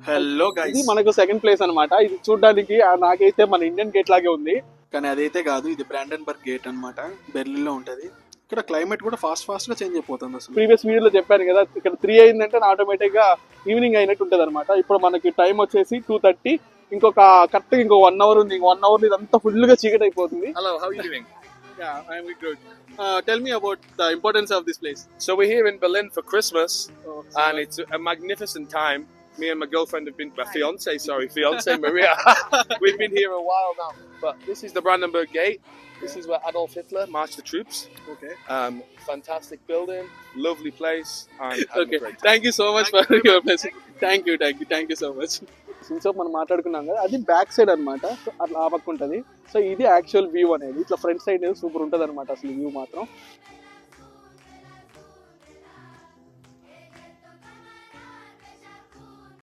Hello ఇది guys, మనకు second place అన్నమాట. ఇది చూడడానికి నాకైతే మన ఇండియన్ గేట్ లాగే ఉంది. కానీ అదైతే కాదు, ఇది బ్రాండన్బర్గ్ గేట్ అన్నమాట. బెర్లిన్ లో ఉంటది. ఇక్కడ క్లైమేట్ కూడా ఫాస్ట్ గా చేంజ్ అయిపోతుంది అసలు. ప్రీవియస్ వీడియోలో చెప్పాను కదా, ఇక్కడ 3 అయిందంటే ఆటోమేటిక్ గా ఈవినింగ్ అయినట్టు ఉంటది అనమాట. ఇప్పుడు మనకి టైం వచ్చేసి 2:30. ఇంకొక కరెక్ట్ ఇంకో 1 hour ఉంది. 1 hour ఇదంతా ఫుల్ గా చీకటి అయిపోతుంది. Hello, how are you doing? Yeah, I'm good. Tell me about the importance of this place. So we're here in Berlin for Christmas, Oh, and it's a magnificent time. Me and my girlfriend have been, my fiance Maria. We've been here a while now. But this is the Brandenburg Gate. This is where Adolf Hitler marched the troops. okay. Fantastic building, lovely place, and having Okay. a great time. Thank you so much for your message. Thank you so much. Since మనం మాట్లాడుకున్నాం కదా, అది back side అనమాట. So అట్లా ఆ పక్క ఉంటుంది. So ఇది యాక్చువల్ వ్యూ అనేది. ఇట్లా ఫ్రంట్ సైడ్ సూపర్ ఉంటుంది అనమాట అసలు వ్యూ మాత్రం.